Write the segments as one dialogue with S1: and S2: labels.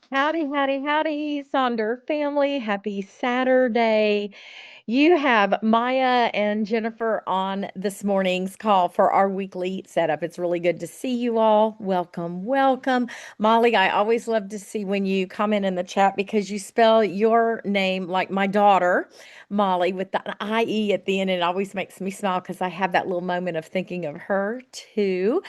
S1: Howdy, howdy, howdy, Sonder family. Happy Saturday. You have Maya and Jennifer on this morning's call for our weekly setup. It's really good to see you all. Welcome, welcome. Molly, I always love to see when you comment in the chat because you spell your name like my daughter, Molly, with the IE at the end. And it always makes me smile because I have that little moment of thinking of her too.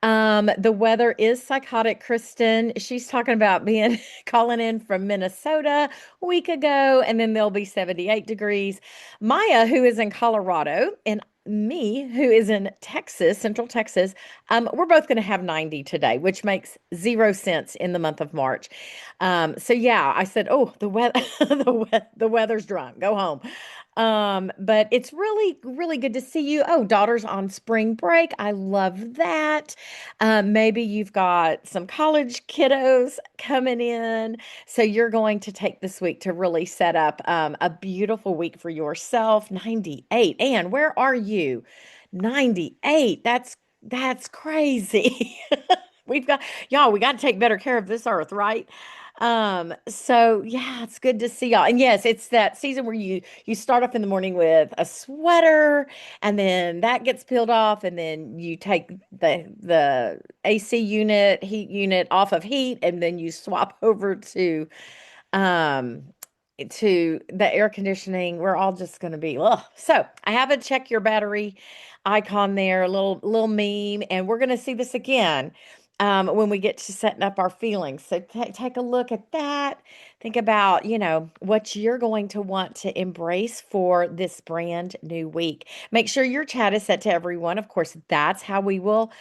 S1: The weather is psychotic, Kristen. She's talking about being calling in from Minnesota a week ago, and then there'll be 78 degrees. Maya, who is in Colorado, and me, who is in Texas, Central Texas, we're both going to have 90 today, which makes zero sense in the month of March. So yeah, I said, oh, the weather, the weather's drunk. Go home. But it's really, really good to see you. Oh, daughter's on spring break. I love that. Maybe you've got some college kiddos coming in. So you're going to take this week to really set up a beautiful week for yourself. 98. And where are you? 98. That's crazy. We've got y'all, we got to take better care of this earth, right? So yeah, it's good to see y'all. And yes, it's that season where you start off in the morning with a sweater and then that gets peeled off and then you take the AC unit, heat unit off of heat and then you swap over um to the air conditioning. We're all just going to be, ugh. So I have a check your battery icon there, a little meme, and we're going to see this again when we get to setting up our feelings. So take a look at that. Think about, what you're going to want to embrace for this brand new week. Make sure your chat is set to everyone. Of course, that's how we will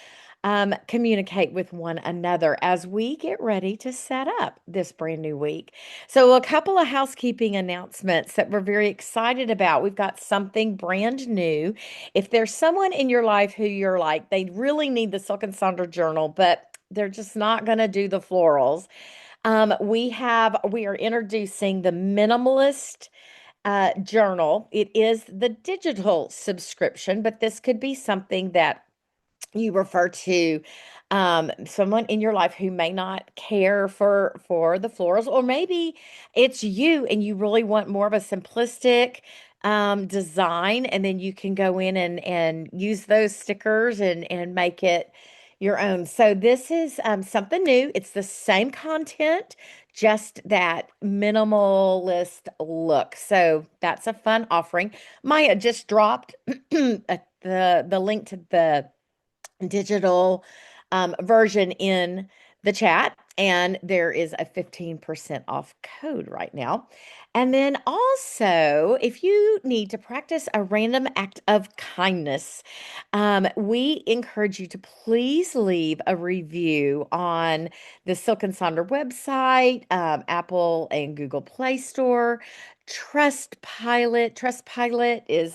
S1: communicate with one another as we get ready to set up this brand new week. So, a couple of housekeeping announcements that we're very excited about. We've got something brand new. If there's someone in your life who you're like, they really need the Silk and Sonder journal, but they're just not going to do the florals. We are introducing the minimalist journal. It is the digital subscription, but this could be something that you refer to someone in your life who may not care for the florals, or maybe it's you and you really want more of a simplistic design, and then you can go in and use those stickers and make it your own. So this is something new. It's the same content, just that minimalist look. So that's a fun offering. Maya just dropped the link to the digital version in the chat, and there is a 15% off code right now. And then also, if you need to practice a random act of kindness, we encourage you to please leave a review on the Silk and Sonder website, Apple and Google Play Store. Trustpilot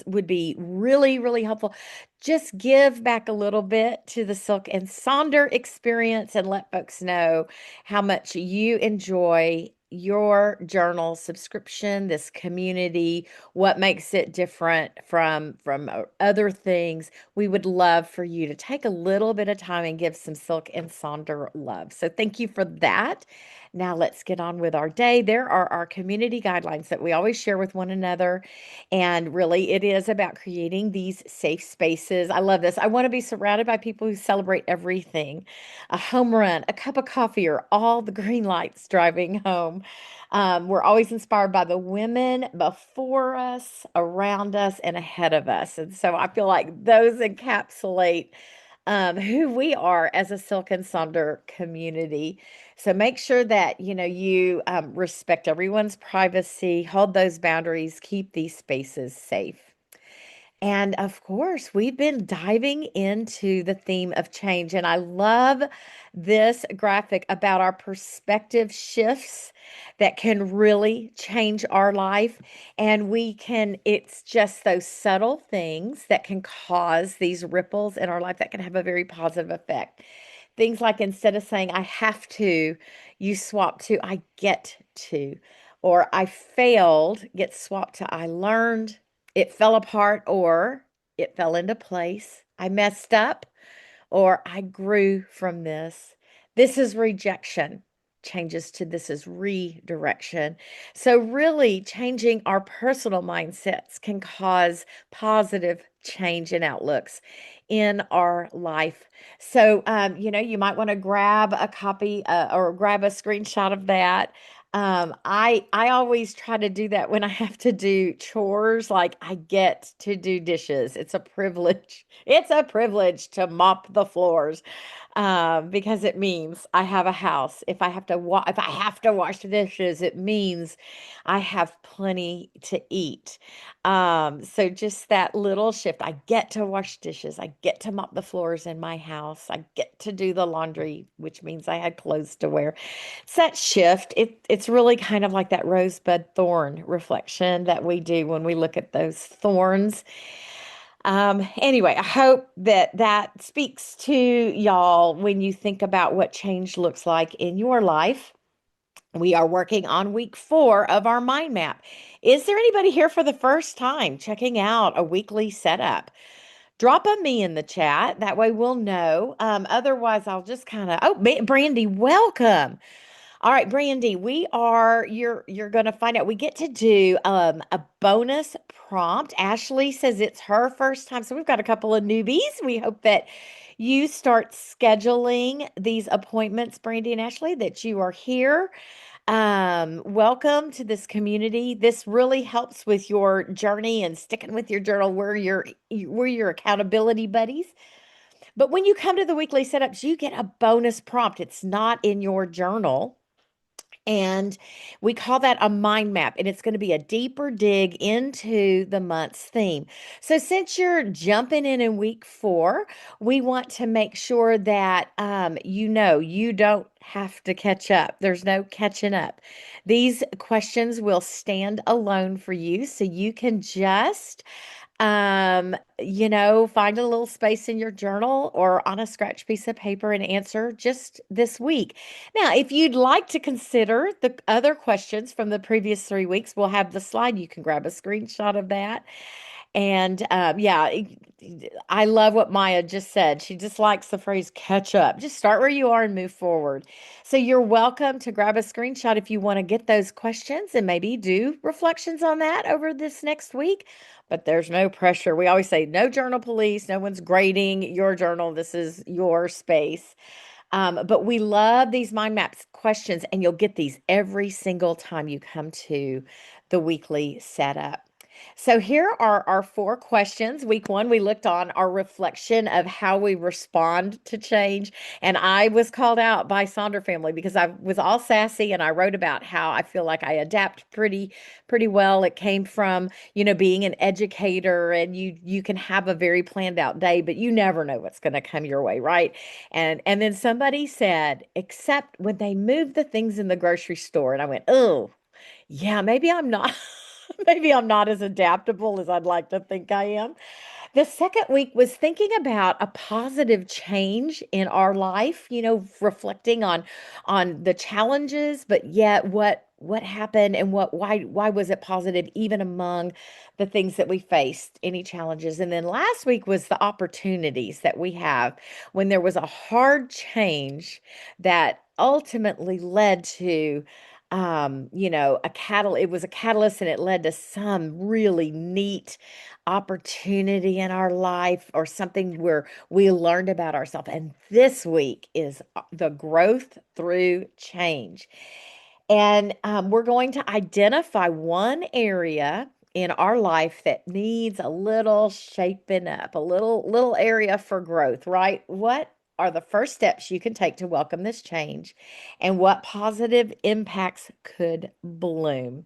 S1: would be really, really helpful. Just give back a little bit to the Silk and Sonder experience and let folks know how much you enjoy your journal subscription, this community, what makes it different from other things. We would love for you to take a little bit of time and give some Silk and Sonder love. So thank you for that. Now let's get on with our day. There are our community guidelines that we always share with one another. And really, it is about creating these safe spaces. I love this. I want to be surrounded by people who celebrate everything, a home run, a cup of coffee, or all the green lights driving home. We're always inspired by the women before us, around us, and ahead of us. And so I feel like those encapsulate who we are as a Silk and Sonder community. So make sure that you respect everyone's privacy, hold those boundaries, keep these spaces safe. And of course, we've been diving into the theme of change. And I love this graphic about our perspective shifts that can really change our life. And it's just those subtle things that can cause these ripples in our life that can have a very positive effect. Things like instead of saying, I have to, you swap to, I get to, or I failed, get swapped to, I learned, it fell apart, or it fell into place. I messed up, or I grew from this. This is rejection. changes to this is redirection. So, really, changing our personal mindsets can cause positive change in outlooks in our life. So, you might want to grab a copy or grab a screenshot of that. I always try to do that when I have to do chores. Like I get to do dishes. It's a privilege. It's a privilege to mop the floors, because it means I have a house. If I have to wash the dishes, it means I have plenty to eat. So just that little shift. I get to wash dishes. I get to mop the floors in my house. I get to do the laundry, which means I had clothes to wear. It's that shift. It's really kind of like that rosebud thorn reflection that we do when we look at those thorns. Anyway, I hope that that speaks to y'all when you think about what change looks like in your life. We are working on week 4 of our mind map. Is there anybody here for the first time checking out a weekly setup? Drop a me in the chat. That way we'll know. Otherwise, I'll just kind of, Brandy, welcome. All right, Brandy, you're going to find out. We get to do a bonus prompt. Ashley says it's her first time, so we've got a couple of newbies. We hope that you start scheduling these appointments, Brandy and Ashley, that you are here. Welcome to this community. This really helps with your journey and sticking with your journal. We're your accountability buddies. But when you come to the weekly setups, you get a bonus prompt. It's not in your journal. And we call that a mind map, and it's going to be a deeper dig into the month's theme. So, since you're jumping in week 4, we want to make sure that you don't have to catch up. There's no catching up. These questions will stand alone for you, so you can just find a little space in your journal or on a scratch piece of paper and answer just this week. Now, if you'd like to consider the other questions from the previous 3 weeks, we'll have the slide. You can grab a screenshot of that. And I love what Maya just said. She just likes the phrase catch up. Just start where you are and move forward. So you're welcome to grab a screenshot if you want to get those questions and maybe do reflections on that over this next week. But there's no pressure. We always say no journal police. No one's grading your journal. This is your space. But we love these mind maps questions, and you'll get these every single time you come to the weekly setup. So here are our 4 questions. Week 1, we looked on our reflection of how we respond to change. And I was called out by Sonder family because I was all sassy and I wrote about how I feel like I adapt pretty well. It came from, being an educator, and you can have a very planned out day, but you never know what's going to come your way, right? And then somebody said, except when they move the things in the grocery store. And I went, oh, yeah, maybe I'm not. Maybe I'm not as adaptable as I'd like to think I am. The second week was thinking about a positive change in our life, reflecting on the challenges, but yet what happened and why was it positive even among the things that we faced, any challenges. And then last week was the opportunities that we have when there was a hard change that ultimately led to it was a catalyst, and it led to some really neat opportunity in our life or something where we learned about ourselves. And this week is the growth through change. And we're going to identify one area in our life that needs a little shaping up, a little area for growth, right? What are the first steps you can take to welcome this change, and what positive impacts could bloom?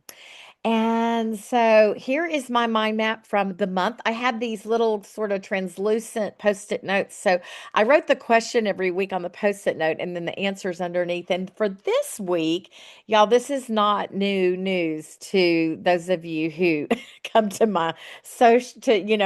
S1: And so here is my mind map from the month. I have these little sort of translucent post-it notes. So I wrote the question every week on the post-it note and then the answers underneath. And for this week, y'all, this is not new news to those of you who come to my social,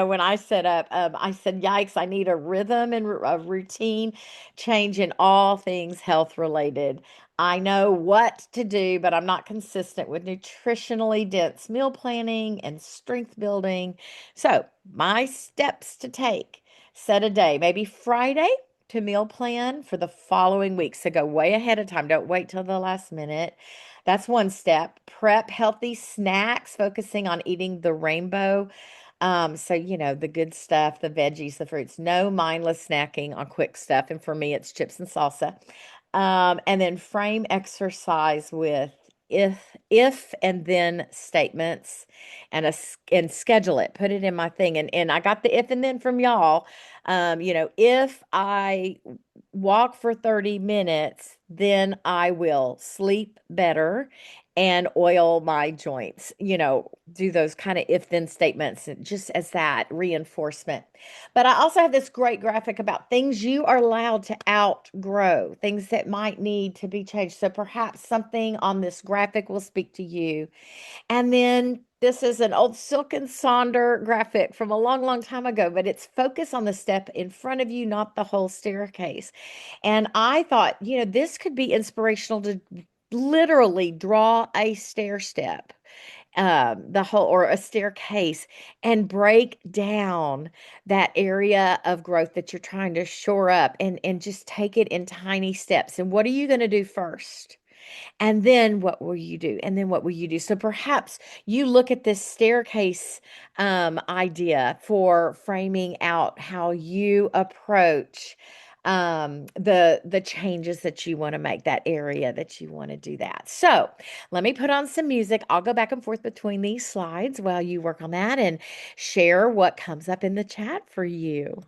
S1: when I set up, I said, yikes, I need a rhythm and a routine change in all things health related. I know what to do, but I'm not consistent with nutritionally dense meal planning and strength building. So, my steps to take: set a day, maybe Friday. to meal plan for the following week. So go way ahead of time. Don't wait till the last minute. That's one step. Prep healthy snacks, focusing on eating the rainbow. So the good stuff, the veggies, the fruits. No mindless snacking on quick stuff. And for me, it's chips and salsa. And then frame exercise with if and then statements and schedule it. Put it in my thing. And I got the if and then from y'all. If I walk for 30 minutes, then I will sleep better and oil my joints. Do those kind of if then statements just as that reinforcement. But I also have this great graphic about things you are allowed to outgrow, things that might need to be changed. So perhaps something on this graphic will speak to you. And then this is an old Silk and Sonder graphic from a long, long time ago, but it's focused on the step in front of you, not the whole staircase. And I thought, this could be inspirational to literally draw a stair step, the whole or a staircase, and break down that area of growth that you're trying to shore up and just take it in tiny steps. And what are you going to do first? And then what will you do? And then what will you do? So perhaps you look at this staircase idea for framing out how you approach the changes that you want to make, that area that you want to do that. So let me put on some music. I'll go back and forth between these slides while you work on that and share what comes up in the chat for you.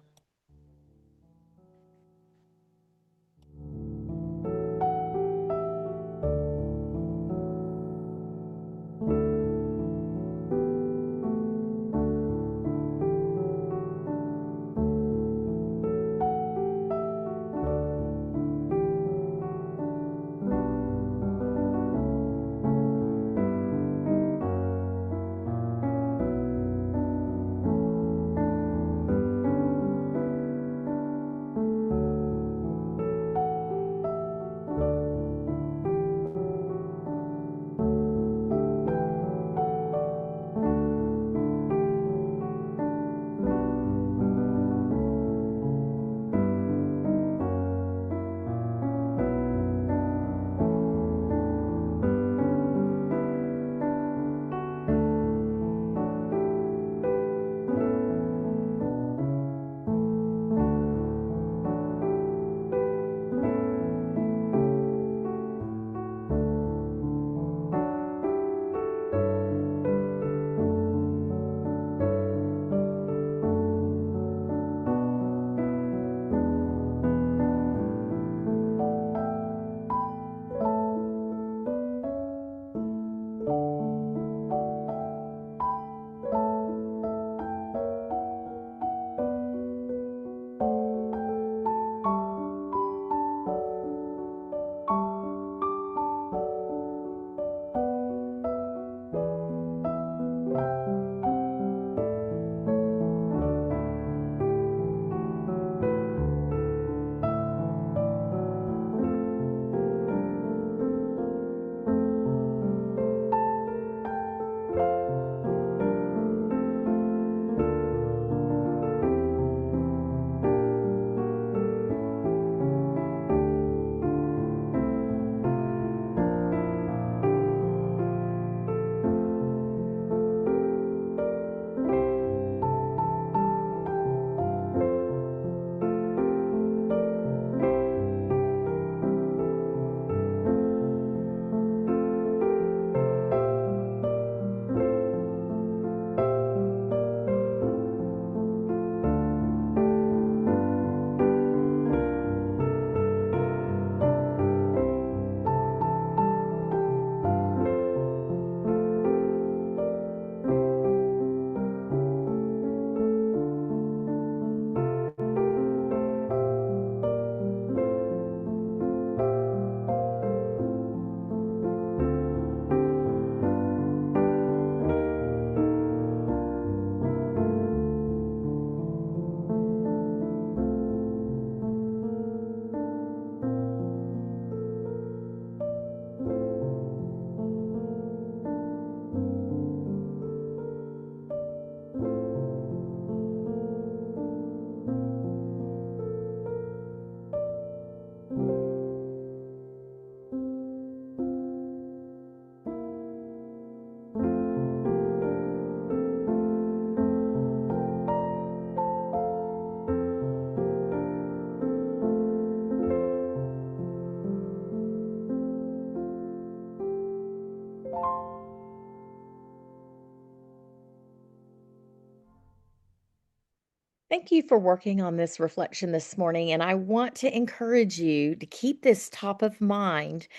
S1: Thank you for working on this reflection this morning. And I want to encourage you to keep this top of mind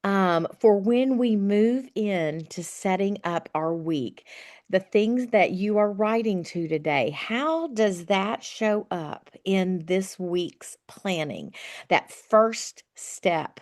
S1: for when we move into setting up our week. The things that you are writing to today, how does that show up in this week's planning? That first step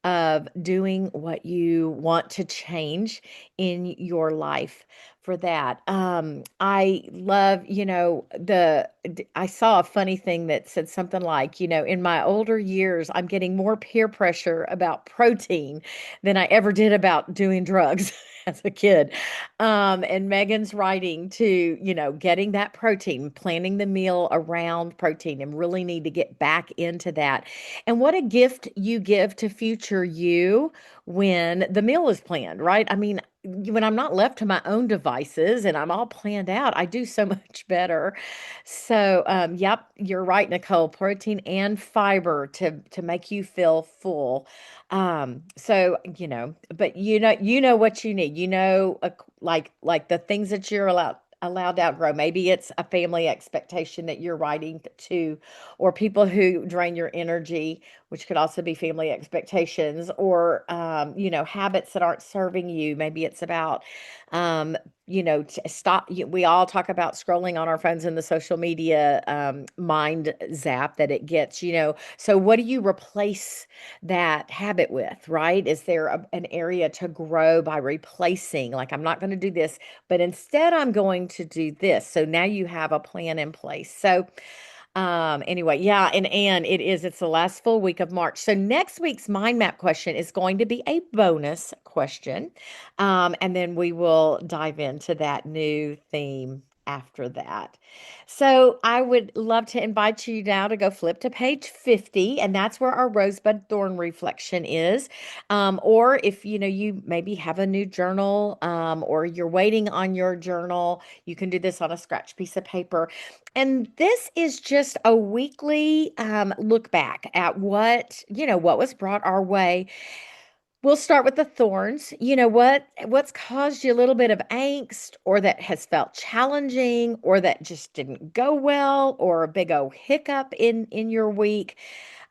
S1: of doing what you want to change in your life for that. I love, I saw a funny thing that said something like, in my older years, I'm getting more peer pressure about protein than I ever did about doing drugs as a kid. And Megan's writing to, getting that protein, planning the meal around protein, and really need to get back into that. And what a gift you give to future you when the meal is planned, right? I mean, when I'm not left to my own devices and I'm all planned out, I do so much better. So, yep, you're right, Nicole. Protein and fiber to make you feel full. So but you know what you need. Like the things that you're allowed to outgrow. Maybe it's a family expectation that you're writing to, or people who drain your energy, which could also be family expectations, or habits that aren't serving you. Maybe it's about stop. We all talk about scrolling on our phones and the social media mind zap that it gets. So what do you replace that habit with, right? Is there an area to grow by replacing? Like, I'm not going to do this, but instead I'm going to do this. So now you have a plan in place. So anyway, yeah, and it's the last full week of March. So next week's mind map question is going to be a bonus question. And then we will dive into that new theme after that. So I would love to invite you now to go flip to page 50, and that's where our rosebud thorn reflection is. Or if you maybe have a new journal, or you're waiting on your journal, you can do this on a scratch piece of paper. And this is just a weekly look back at what was brought our way. We'll start with the thorns. What's caused you a little bit of angst, or that has felt challenging, or that just didn't go well, or a big old hiccup in your week.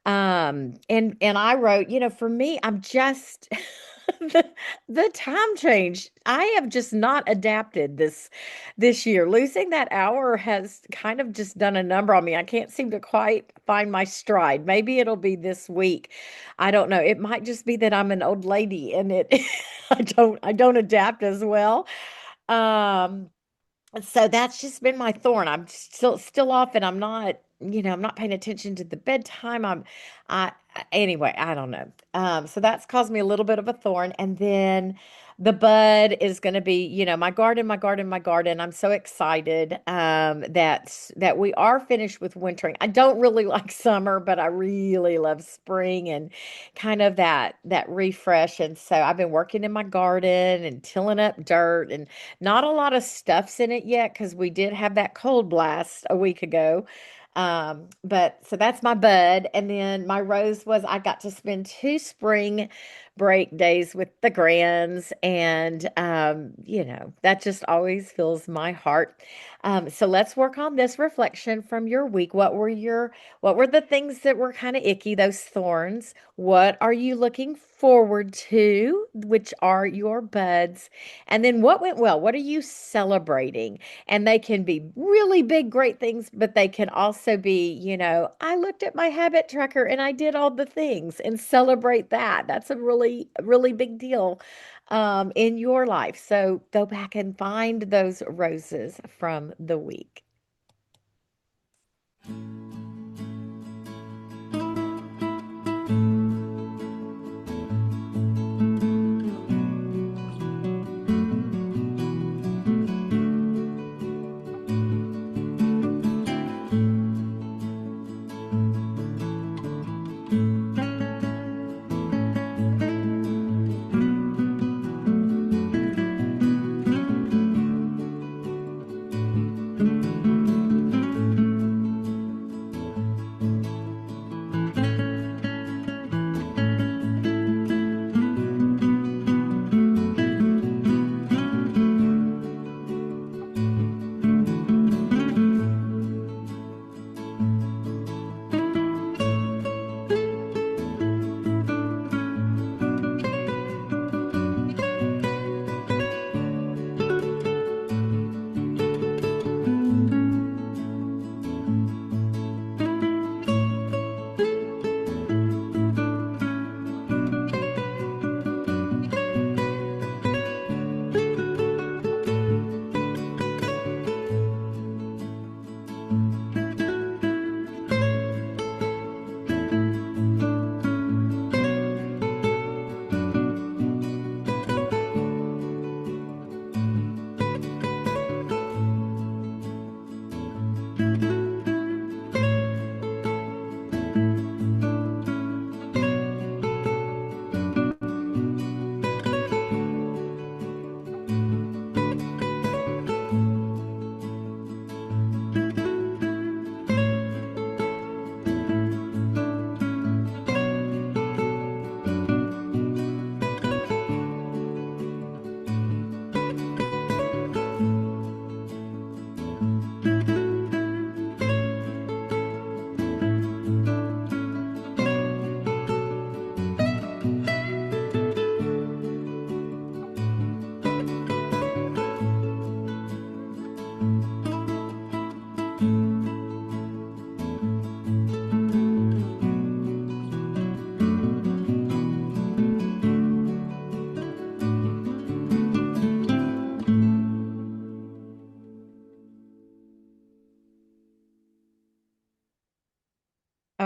S1: And I wrote, for me, I'm just the, the time change. I have just not adapted this year. Losing that hour has kind of just done a number on me. I can't seem to quite find my stride. Maybe it'll be this week. I don't know. It might just be that I'm an old lady and it I don't adapt as well. Um so that's just been my thorn. I'm still off, and I'm not paying attention to the bedtime. I anyway, I don't know. So that's caused me a little bit of a thorn. And then the bud is going to be, my garden, my garden, my garden. I'm so excited that we are finished with wintering. I don't really like summer, but I really love spring and kind of that refresh. And so I've been working in my garden and tilling up dirt, and not a lot of stuff's in it yet because we did have that cold blast a week ago. But so that's my bud. And then my rose was I got to spend 2 spring break days with the grands. And, that just always fills my heart. So let's work on this reflection from your week. What were the things that were kind of icky, those thorns? What are you looking forward to, which are your buds? And then what went well? What are you celebrating? And they can be really big, great things, but they can also be, I looked at my habit tracker and I did all the things, and celebrate that. That's a really, really big deal in your life. So go back and find those roses from the week.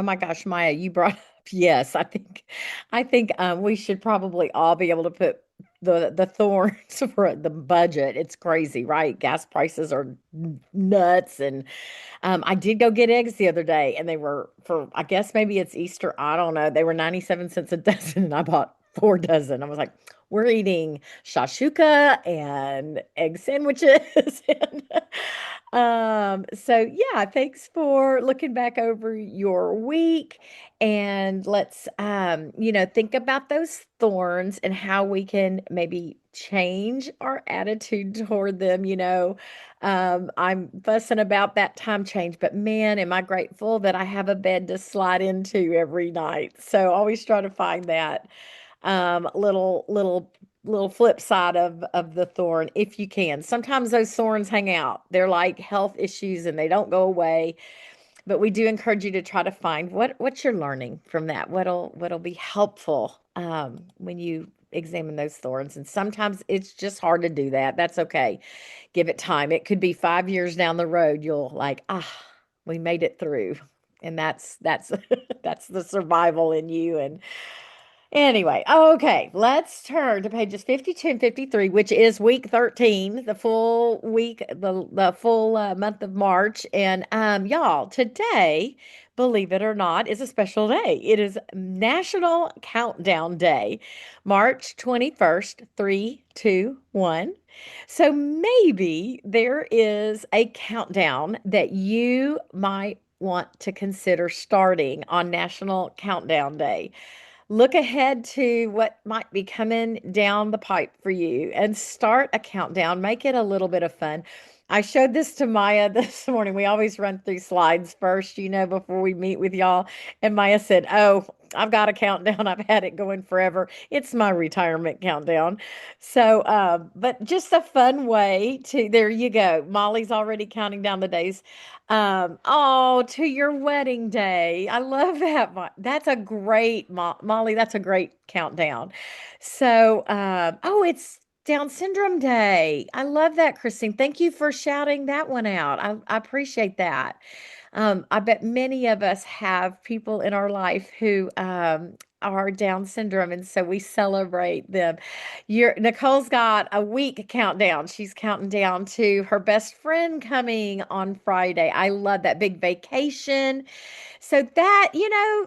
S1: Oh my gosh, Maya, you brought up, yes, I think we should probably all be able to put the thorns for the budget. It's crazy, right? Gas prices are nuts. And I did go get eggs the other day, and they were for, I guess maybe it's Easter, I don't know. They were 97 cents a dozen, and I bought 4 dozen. I was like, we're eating shashuka and egg sandwiches. So yeah, thanks for looking back over your week, and let's think about those thorns and how we can maybe change our attitude toward them. I'm fussing about that time change, but man, am I grateful that I have a bed to slide into every night. So always try to find that little flip side of the thorn if you can. Sometimes those thorns hang out. They're like health issues and they don't go away. But we do encourage you to try to find what you're learning from that. What'll be helpful when you examine those thorns. And sometimes it's just hard to do that. That's okay. Give it time. It could be 5 years down the road. You'll like, we made it through. And that's that's the survival in you. And anyway, okay, let's turn to pages 52 and 53, which is week 13, the full week, the full month of March. And y'all, today, believe it or not, is a special day. It is National Countdown Day, March 21st, 3, 2, 1. So maybe there is a countdown that you might want to consider starting on National Countdown Day. Look ahead to what might be coming down the pipe for you and start a countdown. Make it a little bit of fun. I showed this to Maya this morning. We always run through slides first, before we meet with y'all. And Maya said, "Oh, I've got a countdown. I've had it going forever. It's my retirement countdown." So, but just a fun way to, there you go. Molly's already counting down the days. Oh, to your wedding day. I love that. That's a great, Molly, that's a great countdown. So, oh, it's Down Syndrome Day. I love that, Christine. Thank you for shouting that one out. I appreciate that. I bet many of us have people in our life who are Down syndrome, and so we celebrate them. Nicole's got a week countdown. She's counting down to her best friend coming on Friday. I love that big vacation. So that,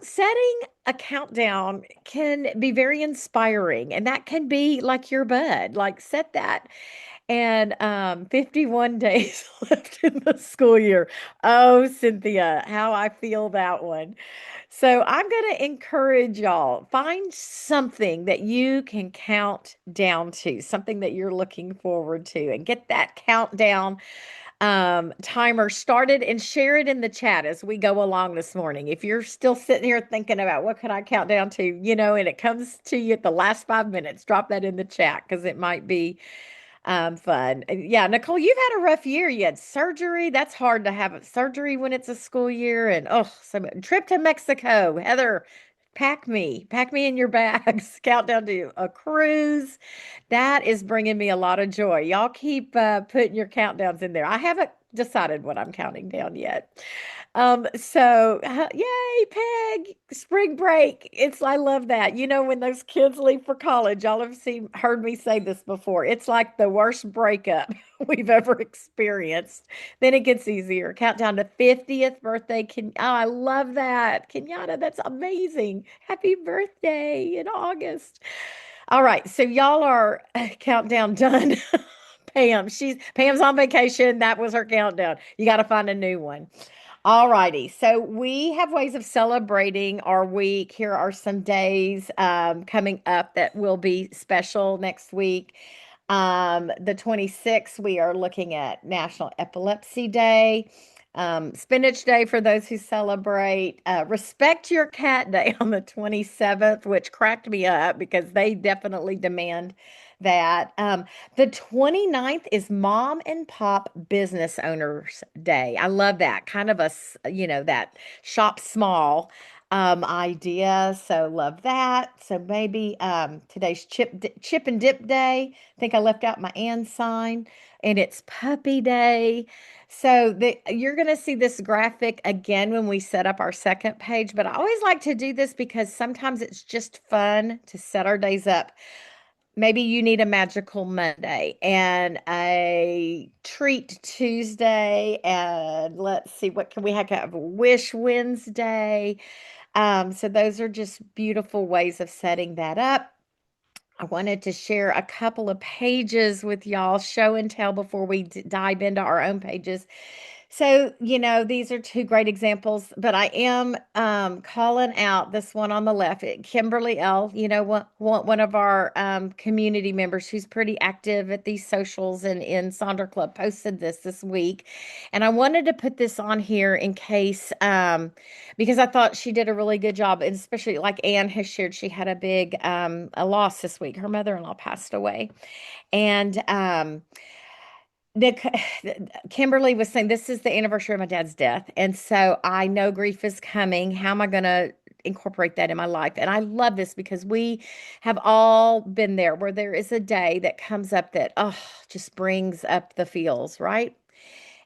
S1: setting a countdown can be very inspiring, and that can be like your bud. Like set that and 51 days left in the school year. Oh, Cynthia, how I feel that one. So I'm going to encourage y'all, find something that you can count down to, something that you're looking forward to, and get that countdown timer started and share it in the chat as we go along this morning. If you're still sitting here thinking about what could I count down to, and it comes to you at the last 5 minutes, drop that in the chat because it might be fun. Yeah, Nicole, you've had a rough year. You had surgery. That's hard to have a surgery when it's a school year. And so trip to Mexico. Heather, pack me in your bags. Countdown to a cruise. That is bringing me a lot of joy. Y'all keep putting your countdowns in there. I haven't decided what I'm counting down yet. Yay, Peg, spring break. I love that. When those kids leave for college, y'all have heard me say this before. It's like the worst breakup we've ever experienced. Then it gets easier. Countdown to 50th birthday. I love that. Kenyatta, that's amazing. Happy birthday in August. All right, so y'all are countdown done. Pam's on vacation. That was her countdown. You got to find a new one. All righty. So we have ways of celebrating our week. Here are some days coming up that will be special next week. The 26th, we are looking at National Epilepsy Day, Spinach Day for those who celebrate, Respect Your Cat Day on the 27th, which cracked me up because they definitely demand that. The 29th is Mom and Pop Business Owners Day. I love that kind of that shop small. idea. So love that. So maybe today's chip and dip day. I think I left out my and sign, and it's puppy day. So you're going to see this graphic again when we set up our second page. But I always like to do this because sometimes it's just fun to set our days up. Maybe you need a magical Monday and a treat Tuesday, and let's see, what can we have a wish Wednesday. So those are just beautiful ways of setting that up. I wanted to share a couple of pages with y'all, show and tell, before we dive into our own pages. So, these are two great examples, but I am calling out this one on the left, Kimberly L. One of our community members who's pretty active at these socials and in Sonder Club posted this week. And I wanted to put this on here in case, because I thought she did a really good job, and especially like Anne has shared, she had a big a loss this week. Her mother-in-law passed away. And Nick, Kimberly was saying this is the anniversary of my dad's death. And so I know grief is coming. How am I going to incorporate that in my life? And I love this because we have all been there where there is a day that comes up that, oh, just brings up the feels, right?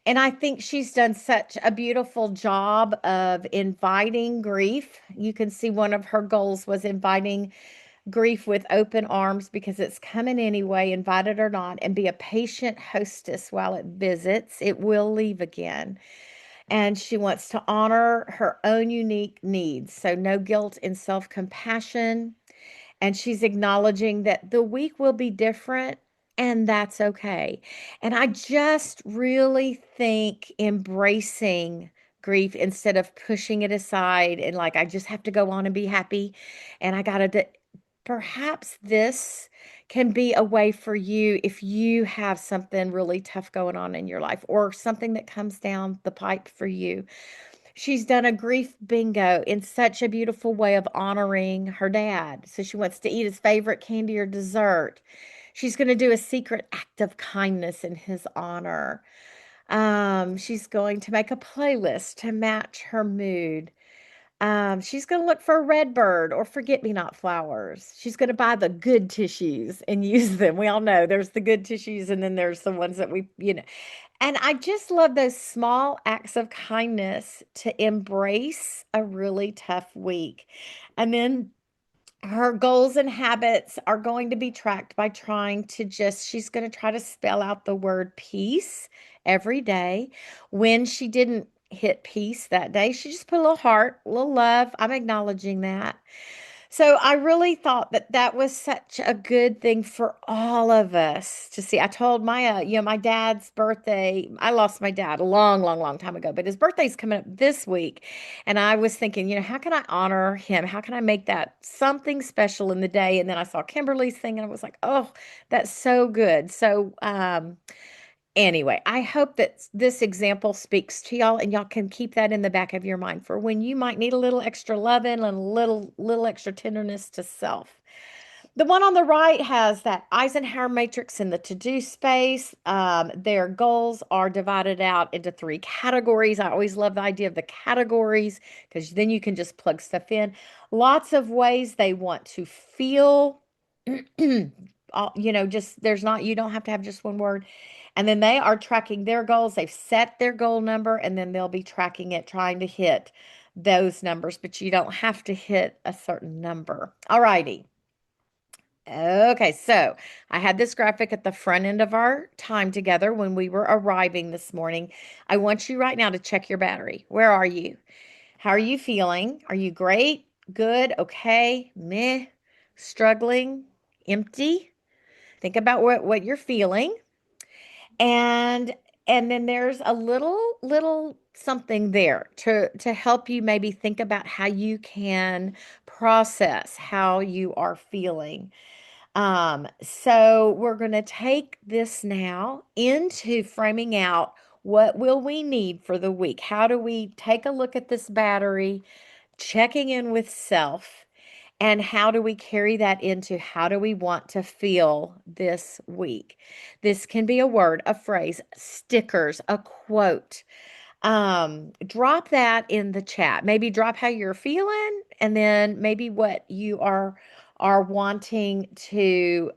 S1: And I think she's done such a beautiful job of inviting grief. You can see one of her goals was inviting grief with open arms because it's coming anyway, invited or not, and be a patient hostess while it visits. It will leave again. And she wants to honor her own unique needs. So, no guilt and self compassion. And she's acknowledging that the week will be different and that's okay. And I just really think embracing grief instead of pushing it aside and like, I just have to go on and be happy. And I got to, perhaps this can be a way for you if you have something really tough going on in your life or something that comes down the pipe for you. She's done a grief bingo in such a beautiful way of honoring her dad. So she wants to eat his favorite candy or dessert. She's going to do a secret act of kindness in his honor. She's going to make a playlist to match her mood. She's going to look for a red bird or forget-me-not flowers. She's going to buy the good tissues and use them. We all know there's the good tissues and then there's the ones that and I just love those small acts of kindness to embrace a really tough week. And then her goals and habits are going to be tracked by she's going to try to spell out the word peace every day. When she didn't hit peace that day, she just put a little heart, a little love. I'm acknowledging that. So I really thought that that was such a good thing for all of us to see. I told Maya, my dad's birthday, I lost my dad a long, long, long time ago, but his birthday's coming up this week. And I was thinking, how can I honor him? How can I make that something special in the day? And then I saw Kimberly's thing and I was like, oh, that's so good. So, anyway, I hope that this example speaks to y'all and y'all can keep that in the back of your mind for when you might need a little extra loving and a little extra tenderness to self. The one on the right has that Eisenhower matrix in the to-do space. Their goals are divided out into three categories. I always love the idea of the categories because then you can just plug stuff in. Lots of ways they want to feel. Just you don't have to have just one word. And then they are tracking their goals. They've set their goal number and then they'll be tracking it, trying to hit those numbers, but you don't have to hit a certain number. All righty. Okay, so I had this graphic at the front end of our time together when we were arriving this morning. I want you right now to check your battery. Where are you? How are you feeling? Are you great? Good? Okay? Meh? Struggling? Empty? Think about what you're feeling. And then there's a little something there to help you maybe think about how you can process how you are feeling. So we're going to take this now into framing out what will we need for the week? How do we take a look at this battery, checking in with self, and how do we carry that into how do we want to feel this week? This can be a word, a phrase, stickers, a quote. Drop that in the chat. Maybe drop how you're feeling and then maybe what you are wanting to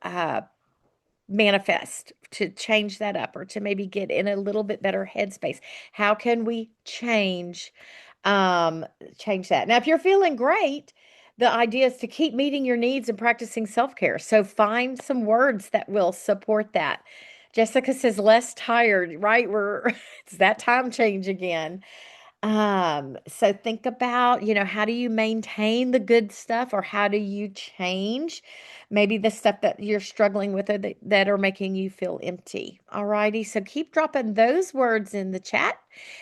S1: manifest to change that up or to maybe get in a little bit better headspace. How can we um change that? Now, if you're feeling great, the idea is to keep meeting your needs and practicing self-care. So find some words that will support that. Jessica says less tired, right? We're it's that time change again. So think about, how do you maintain the good stuff or how do you change maybe the stuff that you're struggling with or that are making you feel empty? All righty. So keep dropping those words in the chat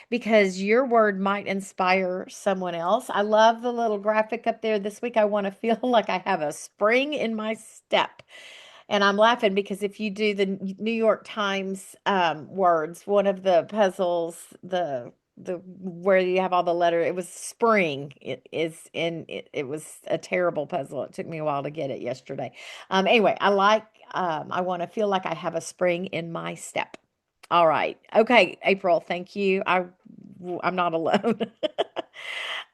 S1: because your word might inspire someone else. I love the little graphic up there this week. I want to feel like I have a spring in my step. And I'm laughing because if you do the New York Times words, one of the puzzles, the where you have all the letter, it was spring. It was a terrible puzzle. It took me a while to get it yesterday. Anyway, I want to feel like I have a spring in my step. All right. Okay, April, thank you. I'm not alone.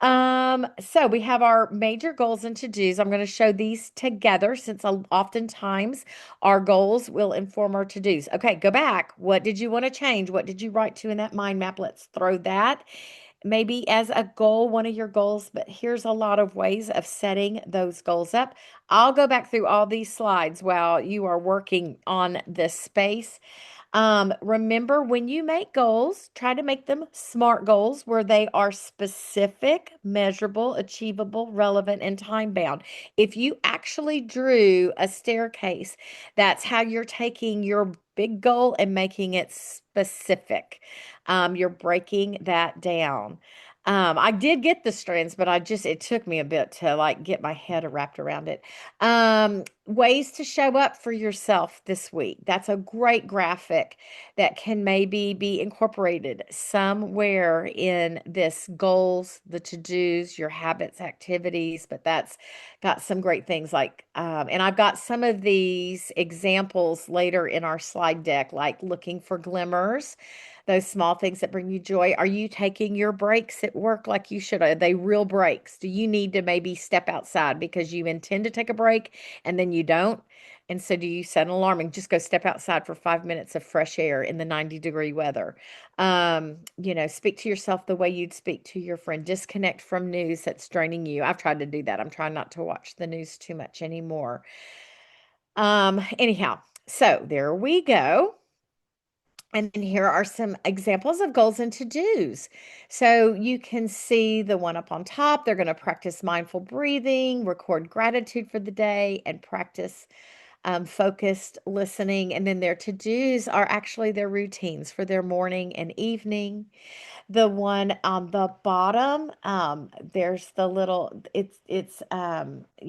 S1: So we have our major goals and to-dos. I'm going to show these together since oftentimes our goals will inform our to-dos. Okay, go back. What did you want to change? What did you write to in that mind map? Let's throw that maybe as a goal, one of your goals, but here's a lot of ways of setting those goals up. I'll go back through all these slides while you are working on this space. Remember, when you make goals, try to make them SMART goals where they are specific, measurable, achievable, relevant, and time bound. If you actually drew a staircase, that's how you're taking your big goal and making it specific. You're breaking that down. I did get the strands, but it took me a bit to like get my head wrapped around it. Ways to show up for yourself this week. That's a great graphic that can maybe be incorporated somewhere in this goals, the to-dos, your habits, activities, but that's got some great things like, and I've got some of these examples later in our slide deck, like looking for glimmers, those small things that bring you joy. Are you taking your breaks at work like you should? Are they real breaks? Do you need to maybe step outside because you intend to take a break and then you don't? And so do you set an alarm and just go step outside for 5 minutes of fresh air in the 90-degree weather? Speak to yourself the way you'd speak to your friend. Disconnect from news that's draining you. I've tried to do that. I'm trying not to watch the news too much anymore. Anyhow, so there we go. And then here are some examples of goals and to-dos. So you can see the one up on top. They're going to practice mindful breathing, record gratitude for the day, and practice focused listening. And then their to-dos are actually their routines for their morning and evening. The one on the bottom, there's the little,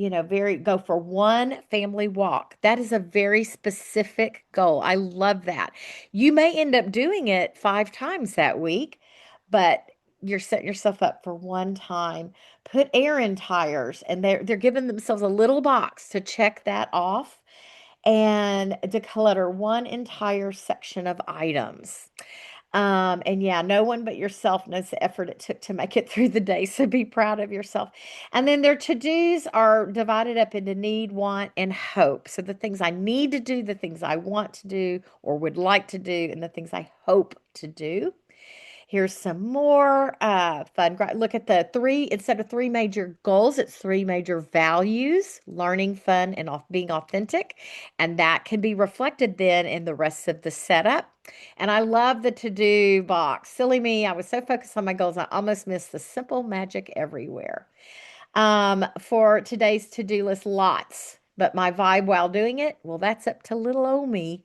S1: very go for one family walk. That is a very specific goal. I love that. You may end up doing it 5 times that week, but you're setting yourself up for one time. Put air in tires, and they're giving themselves a little box to check that off and declutter one entire section of items. And yeah, no one but yourself knows the effort it took to make it through the day. So be proud of yourself. And then their to-dos are divided up into need, want, and hope. So the things I need to do, the things I want to do or would like to do, and the things I hope to do. Here's some more fun. Look at the three, instead of three major goals, it's three major values: learning, fun, and being authentic. And that can be reflected then in the rest of the setup. And I love the to-do box. Silly me, I was so focused on my goals, I almost missed the simple magic everywhere. For today's to-do list, lots. But my vibe while doing it, well, that's up to little old me.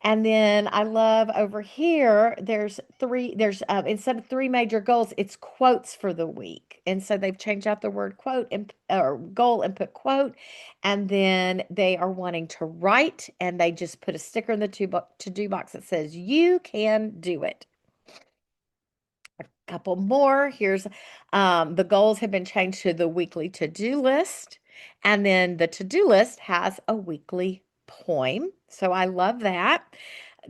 S1: And then I love over here, instead of three major goals, it's quotes for the week. And so they've changed out the word quote or goal and put quote. And then they are wanting to write and they just put a sticker in the to-do box that says, you can do it. Couple more. Here's the goals have been changed to the weekly to-do list. And then the to-do list has a weekly poem. So I love that.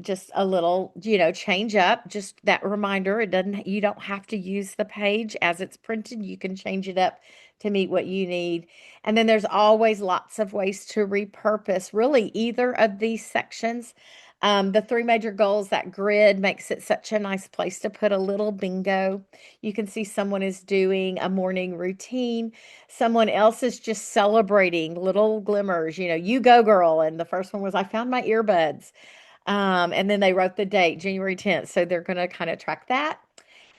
S1: just a little, change up, just that reminder. You don't have to use the page as it's printed. You can change it up to meet what you need. And then there's always lots of ways to repurpose really either of these sections. The three major goals, that grid makes it such a nice place to put a little bingo. You can see someone is doing a morning routine. Someone else is just celebrating little glimmers. You go, girl. And the first one was, I found my earbuds. And then they wrote the date, January 10th. So they're going to kind of track that.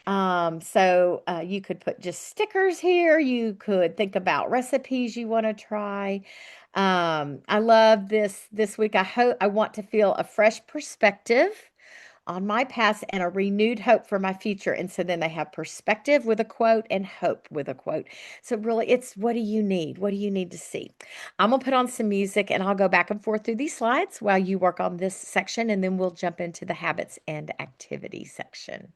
S1: So you could put just stickers here. You could think about recipes you want to try. I love this week. I want to feel a fresh perspective on my past and a renewed hope for my future. And so then they have perspective with a quote and hope with a quote. So really, it's what do you need? What do you need to see? I'm gonna put on some music and I'll go back and forth through these slides while you work on this section, and then we'll jump into the habits and activities section.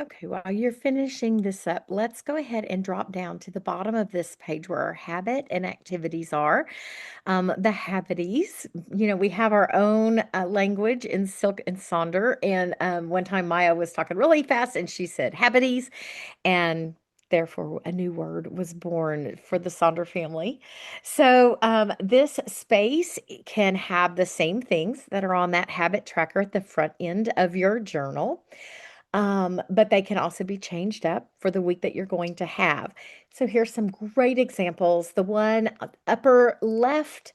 S1: Okay, while you're finishing this up, let's go ahead and drop down to the bottom of this page where our habit and activities are. The habities, we have our own language in Silk and Sonder. And one time Maya was talking really fast and she said habities, and therefore a new word was born for the Sonder family. So this space can have the same things that are on that habit tracker at the front end of your journal. But they can also be changed up for the week that you're going to have. So here's some great examples. The one upper left,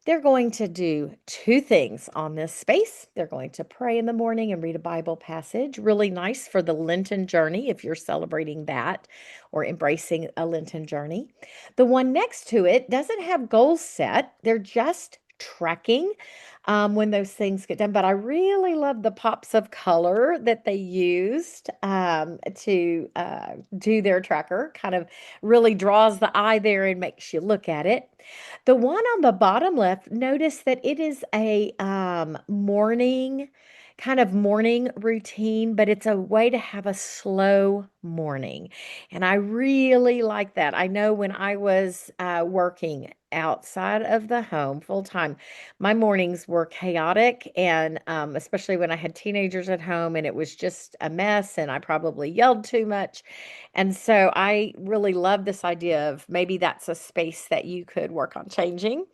S1: they're going to do two things on this space. They're going to pray in the morning and read a Bible passage. Really nice for the Lenten journey if you're celebrating that or embracing a Lenten journey. The one next to it doesn't have goals set, they're just tracking. when those things get done. But I really love the pops of color that they used to do their tracker. Kind of really draws the eye there and makes you look at it. The one on the bottom left, notice that it is a morning, kind of morning routine, but it's a way to have a slow morning. And I really like that. I know when I was working outside of the home full time, my mornings were chaotic, and especially when I had teenagers at home and it was just a mess, and I probably yelled too much. And so I really love this idea of maybe that's a space that you could work on changing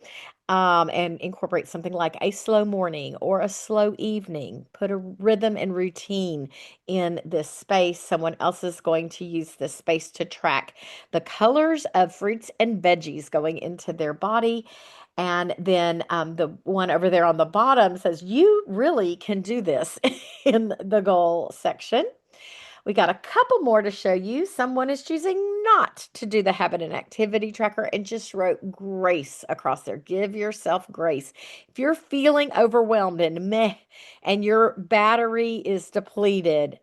S1: and incorporate something like a slow morning or a slow evening. Put a rhythm and routine in this space. Someone else is going to use this space to track the colors of fruits and veggies going into their body. And then the one over there on the bottom says, you really can do this in the goal section. We got a couple more to show you. Someone is choosing not to do the habit and activity tracker and just wrote grace across there. Give yourself grace. If you're feeling overwhelmed and meh, and your battery is depleted,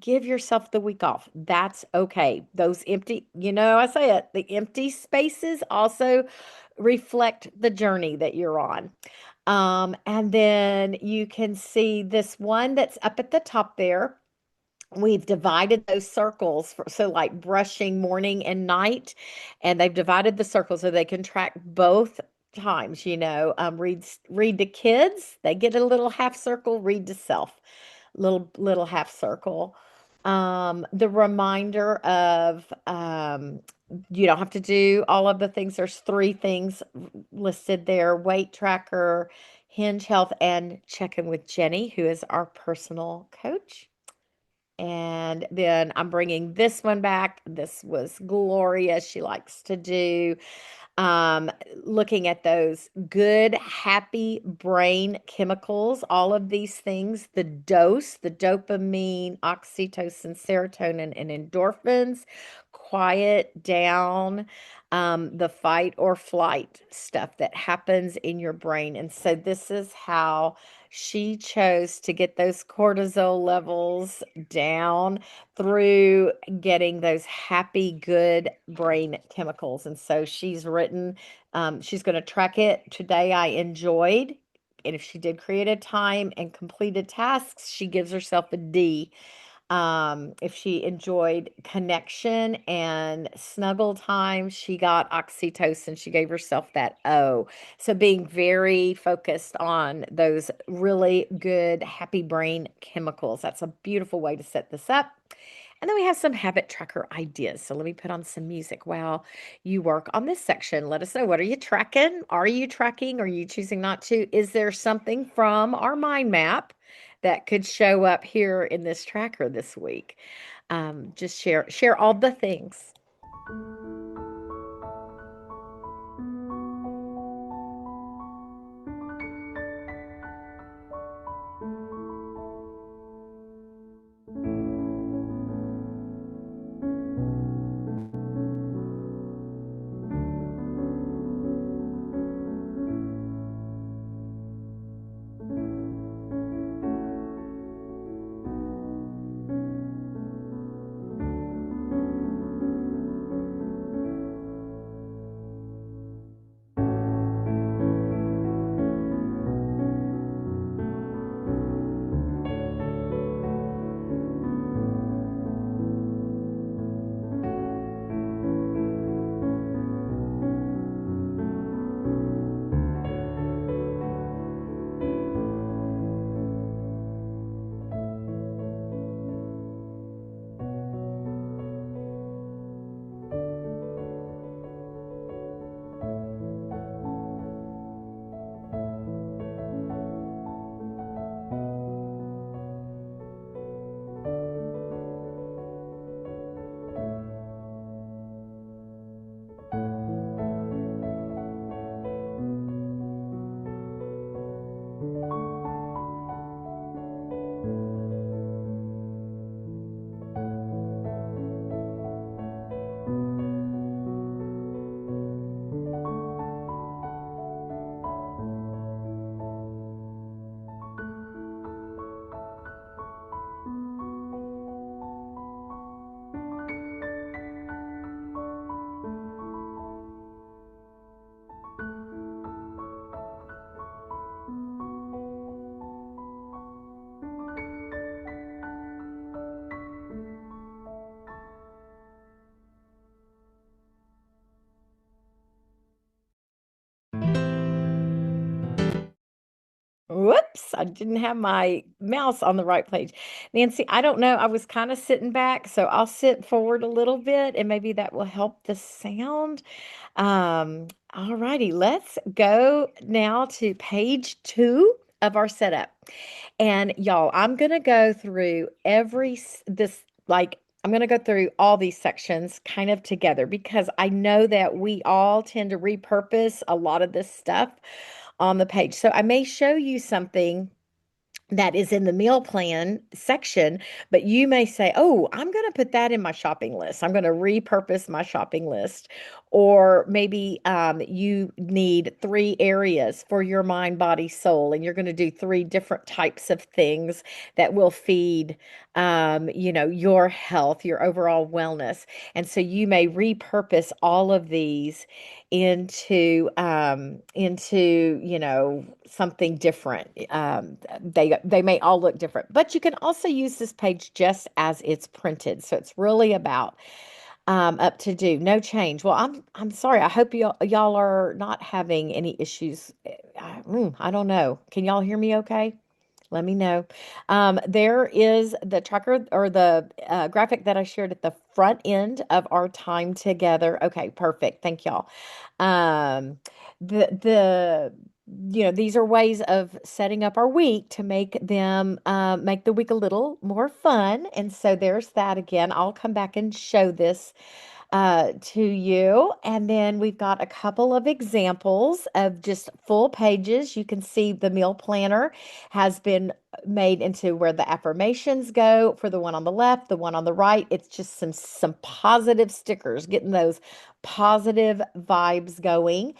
S1: give yourself the week off. That's okay. Those empty, I say it, the empty spaces also reflect the journey that you're on. And then you can see this one that's up at the top there. We've divided those circles so like brushing morning and night, and they've divided the circles so they can track both times, read to kids, they get a little half circle, read to self, little half circle. The reminder of you don't have to do all of the things. There's three things listed there: weight tracker, hinge health, and check in with Jenny, who is our personal coach. And then I'm bringing this one back. This was Gloria. She likes to do um, looking at those good, happy brain chemicals, all of these things, the dose, the dopamine, oxytocin, serotonin, and endorphins, quiet down the fight or flight stuff that happens in your brain. And so this is how she chose to get those cortisol levels down through getting those happy, good brain chemicals. And so she's written, she's going to track it. Today I enjoyed. And if she did create a time and completed tasks, she gives herself a D. If she enjoyed connection and snuggle time, she got oxytocin. She gave herself that O. So being very focused on those really good, happy brain chemicals. That's a beautiful way to set this up. And then we have some habit tracker ideas. So let me put on some music while you work on this section. Let us know, what are you tracking? Are you tracking? Are you choosing not to? Is there something from our mind map that could show up here in this tracker this week? Just share all the things. Whoops, I didn't have my mouse on the right page. Nancy, I don't know. I was kind of sitting back, so I'll sit forward a little bit and maybe that will help the sound. All righty, let's go now to page 2 of our setup. And y'all, I'm gonna go through I'm gonna go through all these sections kind of together because I know that we all tend to repurpose a lot of this stuff on the page. So I may show you something that is in the meal plan section, but you may say, "Oh, I'm going to put that in my shopping list. I'm going to repurpose my shopping list." Or maybe you need 3 areas for your mind, body, soul, and you're going to do 3 different types of things that will feed, your health, your overall wellness. And so you may repurpose all of these into something different. They may all look different, but you can also use this page just as it's printed. So it's really about up to do, no change. Well, I'm sorry. I hope y'all are not having any issues. I don't know. Can y'all hear me okay? Let me know. There is the tracker or the graphic that I shared at the front end of our time together. Okay, perfect. Thank y'all. Um, the these are ways of setting up our week to make the week a little more fun. And so there's that again. I'll come back and show this to you. And then we've got a couple of examples of just full pages. You can see the meal planner has been made into where the affirmations go for the one on the left, the one on the right. It's just some positive stickers, getting those positive vibes going.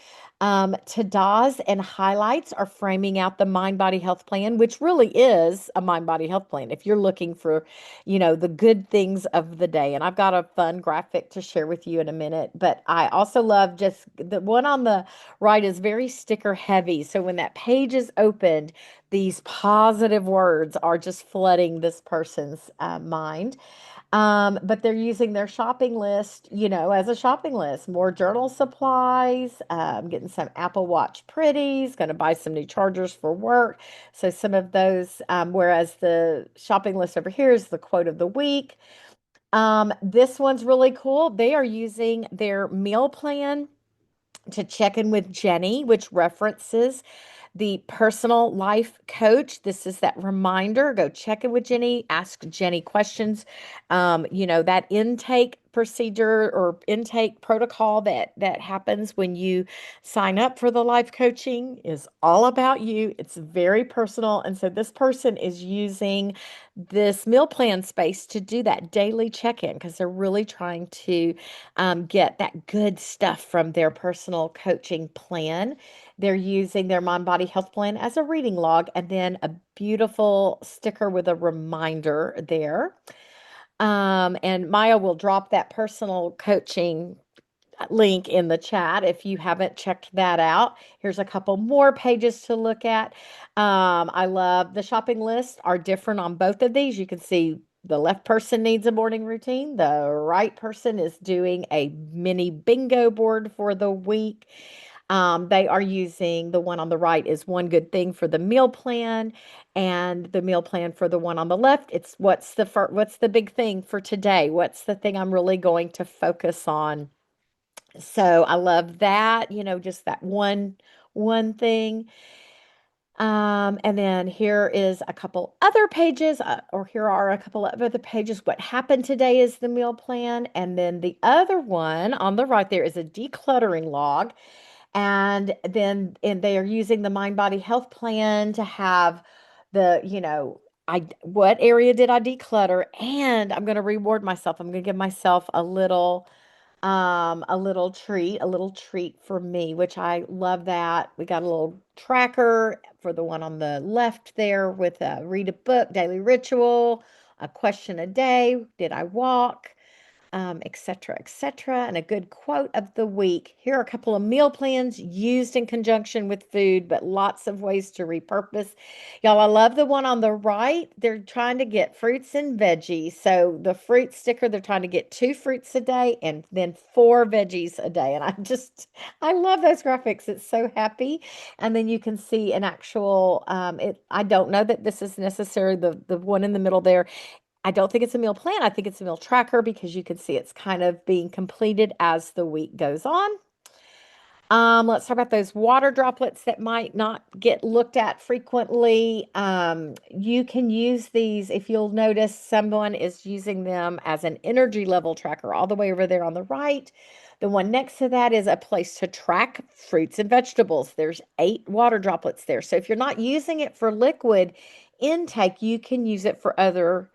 S1: To-dos and highlights are framing out the mind body health plan, which really is a mind body health plan. If you're looking for the good things of the day. And I've got a fun graphic to share with you in a minute. But I also love just the one on the right is very sticker heavy. So when that page is opened, these positive words are just flooding this person's mind. But they're using their shopping list, as a shopping list. More journal supplies, getting some Apple Watch pretties, going to buy some new chargers for work. So some of those, whereas the shopping list over here is the quote of the week. This one's really cool. They are using their meal plan to check in with Jenny, which references the personal life coach. This is that reminder. Go check in with Jenny, ask Jenny questions. That intake procedure or intake protocol that happens when you sign up for the life coaching is all about you. It's very personal. And so this person is using this meal plan space to do that daily check-in because they're really trying to get that good stuff from their personal coaching plan. They're using their Mind Body Health Plan as a reading log and then a beautiful sticker with a reminder there. And Maya will drop that personal coaching link in the chat if you haven't checked that out. Here's a couple more pages to look at. I love the shopping lists are different on both of these. You can see the left person needs a morning routine. The right person is doing a mini bingo board for the week. They are using the one on the right is one good thing for the meal plan, and the meal plan for the one on the left. It's what's the big thing for today? What's the thing I'm really going to focus on? So I love that, just that one thing. And then here is a couple other pages, or here are a couple of other pages. What happened today is the meal plan. And then the other one on the right there is a decluttering log. And they are using the Mind Body Health Plan to have what area did I declutter? And I'm going to reward myself. I'm going to give myself a little treat for me, which I love that. We got a little tracker for the one on the left there with read a book, daily ritual, a question a day. Did I walk? etc., etc. And a good quote of the week. Here are a couple of meal plans used in conjunction with food, but lots of ways to repurpose. Y'all, I love the one on the right. They're trying to get fruits and veggies. So the fruit sticker, they're trying to get two fruits a day and then four veggies a day. And I love those graphics. It's so happy. And then you can see an actual, I don't know that this is necessarily the one in the middle there. I don't think it's a meal plan. I think it's a meal tracker because you can see it's kind of being completed as the week goes on. Let's talk about those water droplets that might not get looked at frequently. You can use these if you'll notice someone is using them as an energy level tracker all the way over there on the right. The one next to that is a place to track fruits and vegetables. There's 8 water droplets there. So if you're not using it for liquid intake, you can use it for other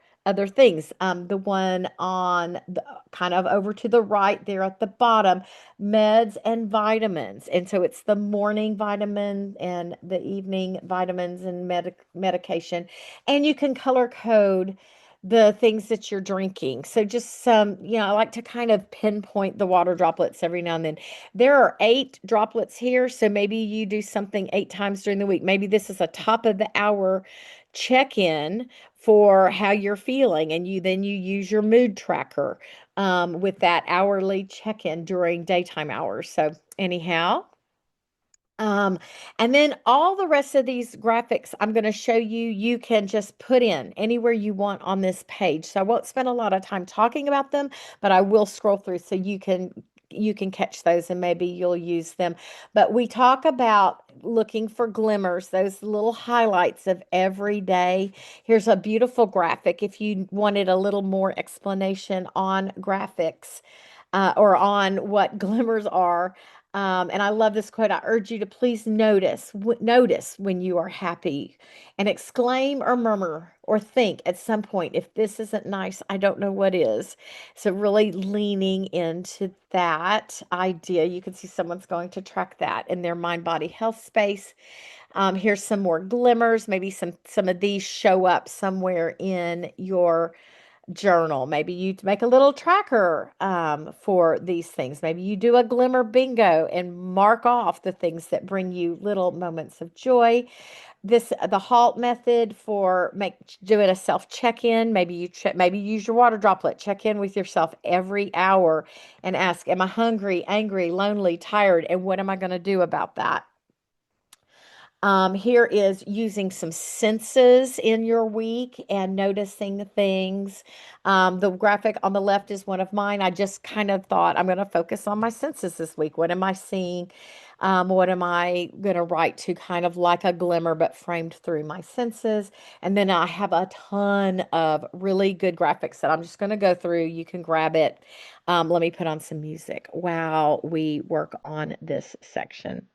S1: things. The one on the kind of over to the right there at the bottom, meds and vitamins. And so it's the morning vitamin and the evening vitamins and medication. And you can color code the things that you're drinking. So just I like to kind of pinpoint the water droplets every now and then. There are 8 droplets here. So maybe you do something 8 times during the week. Maybe this is a top of the hour check-in for how you're feeling. And you use your mood tracker with that hourly check-in during daytime hours. So anyhow, um, and then all the rest of these graphics I'm going to show you, you can just put in anywhere you want on this page. So I won't spend a lot of time talking about them, but I will scroll through so you can catch those and maybe you'll use them. But we talk about looking for glimmers, those little highlights of every day. Here's a beautiful graphic if you wanted a little more explanation on graphics or on what glimmers are. And I love this quote. I urge you to please notice when you are happy and exclaim or murmur or think at some point, if this isn't nice, I don't know what is. So really leaning into that idea. You can see someone's going to track that in their mind body health space. Here's some more glimmers. Maybe some of these show up somewhere in your journal. Maybe you make a little tracker for these things. Maybe you do a glimmer bingo and mark off the things that bring you little moments of joy. The halt method for doing a self check-in. Maybe you use your water droplet. Check in with yourself every hour and ask, am I hungry, angry, lonely, tired, and what am I going to do about that? Here is using some senses in your week and noticing things. The graphic on the left is one of mine. I just kind of thought I'm going to focus on my senses this week. What am I seeing? What am I going to write to kind of like a glimmer, but framed through my senses? And then I have a ton of really good graphics that I'm just going to go through. You can grab it. Let me put on some music while we work on this section.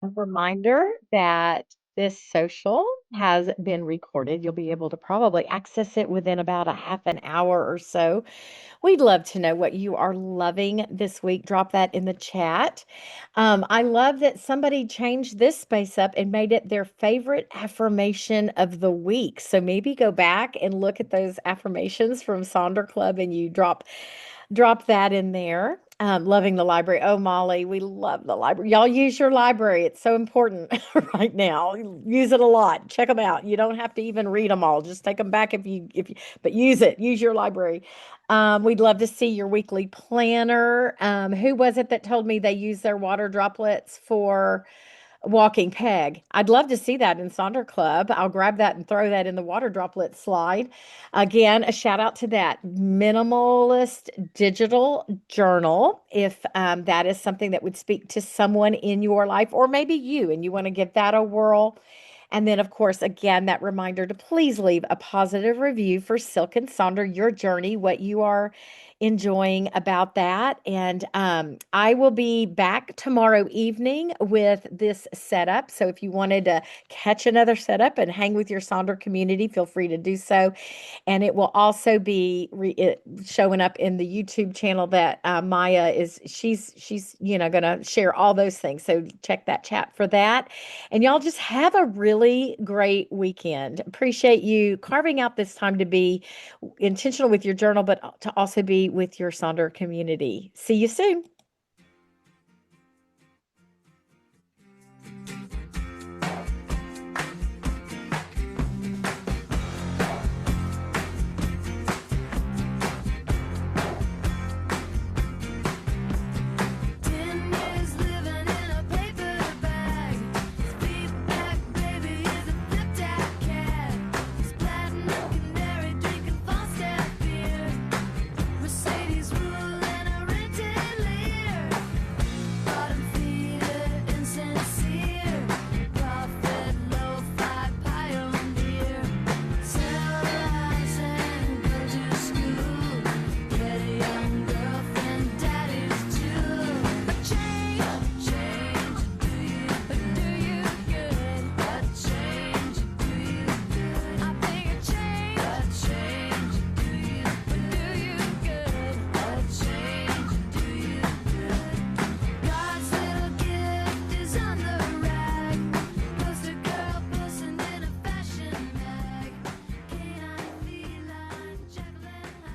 S1: A reminder that this social has been recorded. You'll be able to probably access it within about a half an hour or so. We'd love to know what you are loving this week. Drop that in the chat. I love that somebody changed this space up and made it their favorite affirmation of the week. So maybe go back and look at those affirmations from Sonder Club and you drop that in there. Loving the library. Oh, Molly, we love the library. Y'all use your library. It's so important right now. Use it a lot. Check them out. You don't have to even read them all. Just take them back if you, but use it. Use your library. We'd love to see your weekly planner. Who was it that told me they use their water droplets for walking peg? I'd love to see that in Sonder Club. I'll grab that and throw that in the water droplet slide. Again, a shout out to that minimalist digital journal. If that is something that would speak to someone in your life, or maybe you, and you want to give that a whirl. And then, of course, again, that reminder to please leave a positive review for Silk and Sonder, your journey, what you are enjoying about that. And I will be back tomorrow evening with this setup. So if you wanted to catch another setup and hang with your Sonder community, feel free to do so. And it will also be showing up in the YouTube channel that Maya is. She's going to share all those things. So check that chat for that. And y'all just have a really great weekend. Appreciate you carving out this time to be intentional with your journal, but to also be with your Sonder community. See you soon.